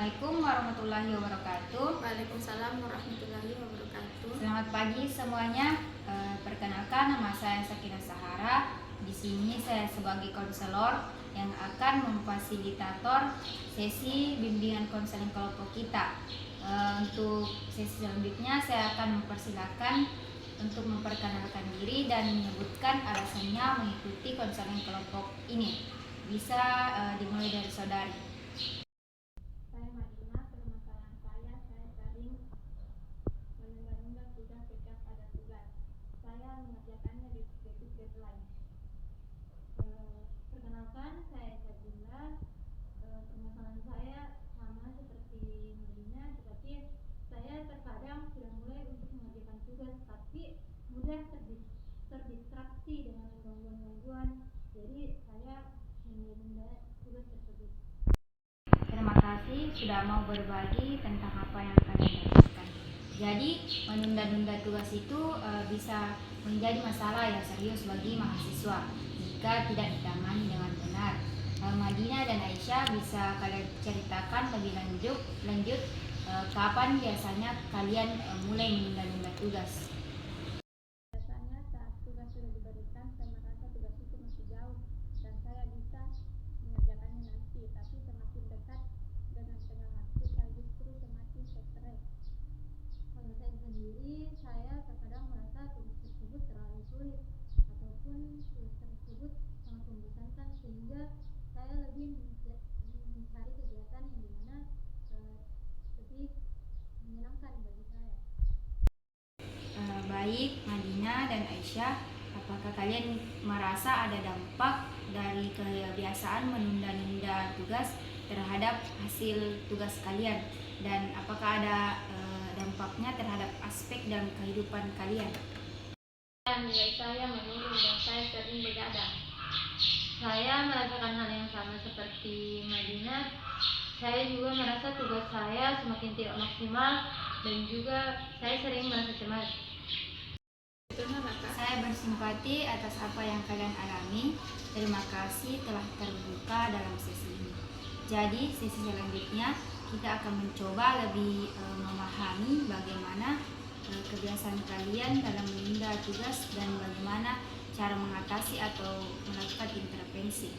Assalamualaikum warahmatullahi wabarakatuh. Waalaikumsalam warahmatullahi wabarakatuh. Selamat pagi semuanya. Perkenalkan, nama saya Sakinah Sahara. Di sini saya sebagai konselor yang akan memfasilitator sesi bimbingan konseling kelompok kita. Untuk sesi selanjutnya saya akan mempersilakan untuk memperkenalkan diri dan menyebutkan alasannya mengikuti konseling kelompok ini. Bisa dimulai dari saudari. Saya Madinah. Permasalahan saya sering menunda-nunda tugas setiap ada tugas. Saya mengerjakannya di deadline. Perkenalkan, saya Jabila. Permasalahan saya sama seperti Madinah, tetapi saya terkadang sudah mulai untuk mengerjakan tugas, tapi mudah terdistraksi dengan gangguan-gangguan. Jadi saya menunda tugas tersebut. Terima kasih sudah mau berbagi tentang apa yang kalian dapatkan. Jadi, menunda-nunda tugas itu bisa menjadi masalah yang serius bagi mahasiswa jika tidak ditangani dengan benar. Madinah dan Aisyah, bisa kalian ceritakan lebih lanjut kapan biasanya kalian mulai menunda-nunda tugas? Biasanya saat tugas sudah diberikan, saya merasa tugas itu masih jauh dan saya bisa mengerjakannya nanti, tapi semakin dekat dengan tengah waktu saya justru semakin stres. Kalau saya sendiri, saya terkadang merasa tugas tersebut terlalu sulit ataupun tugas tersebut sangat membosankan, sehingga saya lebih mencari kegiatan yang dimana lebih menyenangkan bagi saya. Baik Madinah dan Aisyah, apakah kalian merasa ada dampak dari kebiasaan menunda-nunda tugas terhadap hasil tugas kalian, dan apakah ada dampaknya terhadap aspek dalam kehidupan kalian? Nilai saya menurun dan saya sering begadang. Saya merasakan hal yang sama seperti Madinah. Saya juga merasa tugas saya semakin tidak maksimal dan juga saya sering merasa cemas. Saya bersimpati atas apa yang kalian alami. Terima kasih telah terbuka dalam sesi ini. Jadi sesi selanjutnya kita akan mencoba lebih memahami bagaimana kebiasaan kalian dalam menunda tugas dan bagaimana cara mengatasi atau melakukan intervensi.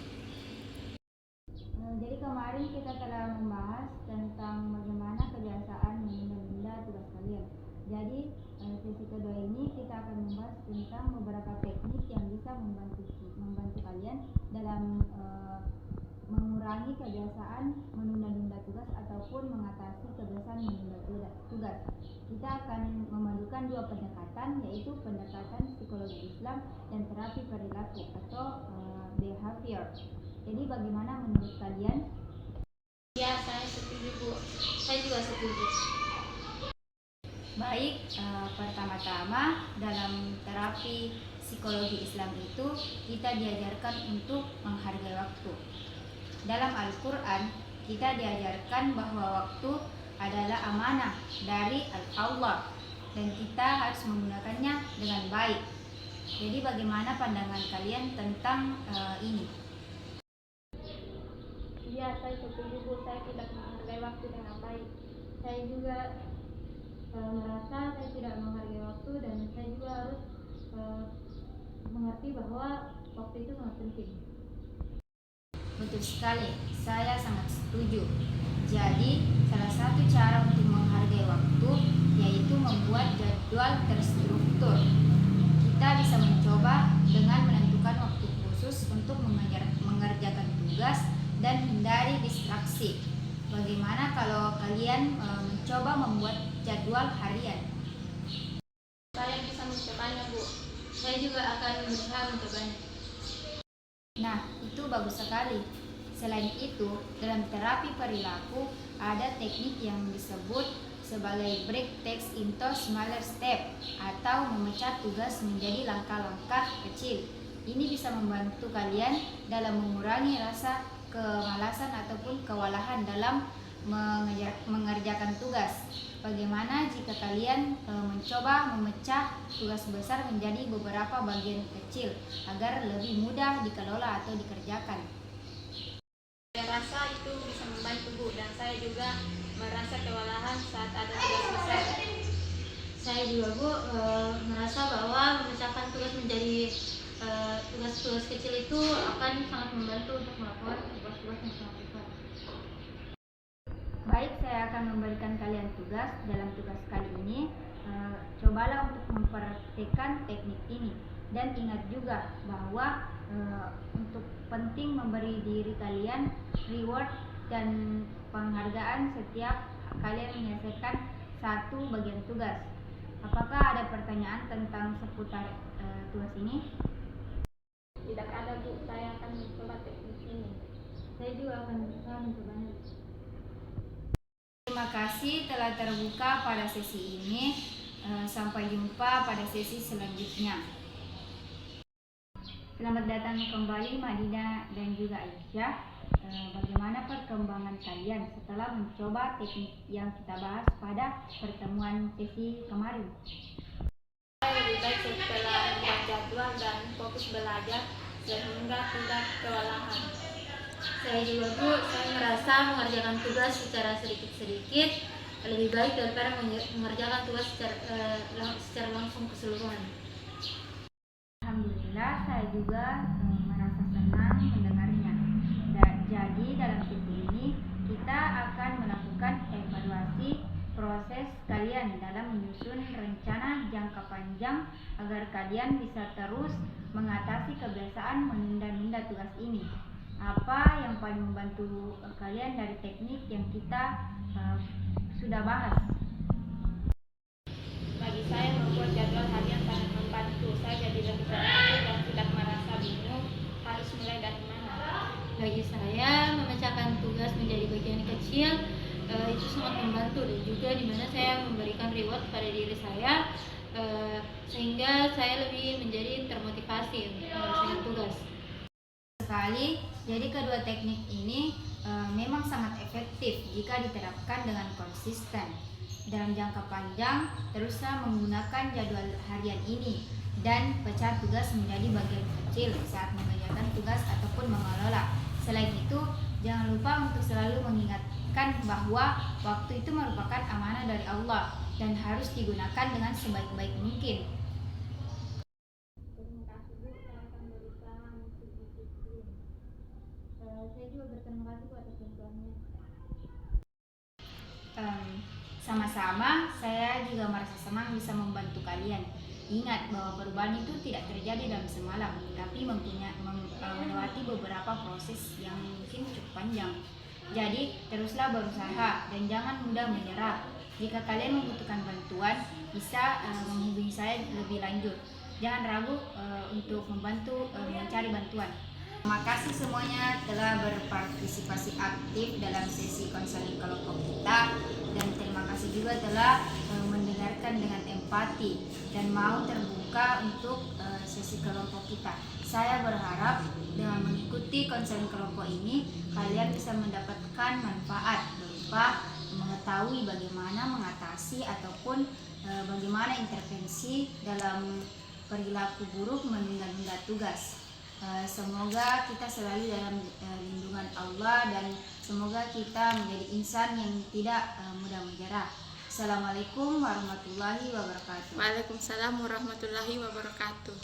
Jadi kemarin kita telah membahas tentang bagaimana kebiasaan menunda-nunda tugas kalian. Jadi sesi kedua ini kita akan membahas tentang beberapa teknik yang bisa membantu kalian dalam mengurangi kebiasaan menunda-nunda tugas ataupun mengatasi kebiasaan menunda tugas. Kita akan memadukan dua pendekatan, yaitu pendekatan psikologi Islam dan terapi perilaku atau behavior. Jadi bagaimana menurut kalian? Ya, saya setuju, Bu. Saya juga setuju. Baik, pertama-tama dalam terapi psikologi Islam itu kita diajarkan untuk menghargai waktu. Dalam Al-Quran kita diajarkan bahwa waktu adalah amanah dari Allah dan kita harus menggunakannya dengan baik. Jadi bagaimana pandangan kalian tentang ini? Ya, saya setuju, Bu. Saya tidak menghargai waktu dengan baik. Saya juga merasa saya tidak menghargai waktu dan saya juga harus mengerti bahwa waktu itu sangat penting. Betul sekali, saya sangat setuju. Jadi salah satu cara untuk menghargai waktu yaitu membuat jadwal terstruktur. Kita bisa mencoba dengan menentukan waktu khusus untuk mengerjakan tugas dan hindari distraksi. Bagaimana kalau kalian mencoba membuat jadwal harian? Saya bisa mencobanya, Bu. Saya juga akan berusaha mencobanya. Nah, itu bagus sekali. Selain itu, dalam terapi perilaku ada teknik yang disebut sebagai break tasks into smaller step atau memecah tugas menjadi langkah-langkah kecil. Ini bisa membantu kalian dalam mengurangi rasa kemalasan ataupun kewalahan dalam mengerjakan tugas. Bagaimana jika kalian mencoba memecah tugas besar menjadi beberapa bagian kecil agar lebih mudah dikelola atau dikerjakan? Saya rasa itu bisa membantu, Bu, dan saya saya juga merasa kewalahan saat ada tugas besar. Saya juga Bu merasa bahwa memecahkan tugas menjadi tugas-tugas kecil itu akan sangat membantu untuk melakukan tugas-tugas yang sangat besar. Baik, saya akan memberikan kalian tugas. Dalam tugas kali ini, cobalah untuk mempraktikkan teknik ini. Dan ingat juga bahwa untuk penting memberi diri kalian reward dan penghargaan setiap kalian menyelesaikan satu bagian tugas. Apakah ada pertanyaan tentang seputar tugas ini? Tidak ada Bu, saya akan mencoba teknik ini. Saya juga akan berusaha mencobanya. Terima kasih telah terbuka pada sesi ini. Sampai jumpa pada sesi selanjutnya. Selamat datang kembali Madinah dan juga Aisyah. Bagaimana perkembangan kalian setelah mencoba teknik yang kita bahas pada pertemuan sesi kemarin? Saya lebih baik setelah membuat jadwal dan fokus belajar sehingga tidak kewalahan. Saya juga Bu, saya merasa mengerjakan tugas secara sedikit-sedikit lebih baik daripada mengerjakan tugas secara langsung keseluruhan. Alhamdulillah, saya juga merasa senang mendengarnya. Jadi dalam sesi ini kita akan melakukan evaluasi proses kalian dalam menyusun rencana jangka panjang agar kalian bisa terus mengatasi kebiasaan menunda-nunda tugas ini. Apa yang paling membantu kalian dari teknik yang kita sudah bahas? Bagi saya membuat jadwal harian sangat membantu. Saya jadi lebih terarah dan tidak merasa bingung harus mulai dari mana. Bagi saya memecahkan tugas menjadi bagian kecil itu sangat membantu, dan juga dimana saya memberikan reward pada diri saya sehingga saya lebih menjadi termotivasi untuk menyelesaikan tugas. Sekali, jadi kedua teknik ini memang sangat efektif jika diterapkan dengan konsisten. Dalam jangka panjang, teruslah menggunakan jadwal harian ini dan pecah tugas menjadi bagian kecil saat mengerjakan tugas ataupun mengelola. Selain itu, jangan lupa untuk selalu mengingatkan bahwa waktu itu merupakan amanah dari Allah dan harus digunakan dengan sebaik-baik mungkin. Terima kasih Bu, saya akan berusaha untuk disiplin. Saya juga berterima kasih atas bantuannya. Sama-sama, saya juga merasa senang bisa membantu kalian. Ingat bahwa perubahan itu tidak terjadi dalam semalam, tapi melewati beberapa proses yang mungkin cukup panjang. Jadi, teruslah berusaha dan jangan mudah menyerah. Jika kalian membutuhkan bantuan, bisa menghubungi saya lebih lanjut. Jangan ragu untuk membantu mencari bantuan. Terima kasih semuanya telah berpartisipasi aktif dalam sesi konseling kelompok kita, dan terima kasih juga telah mendengarkan dengan empati dan mau terbuka untuk sesi kelompok kita. Saya berharap dengan mengikuti konseling kelompok ini kalian bisa mendapatkan manfaat berupa mengetahui bagaimana mengatasi ataupun bagaimana intervensi dalam perilaku buruk menunda-nunda tugas. Semoga kita selalu dalam lindungan Allah dan semoga kita menjadi insan yang tidak mudah menyerah. Assalamualaikum warahmatullahi wabarakatuh. Waalaikumsalam warahmatullahi wabarakatuh.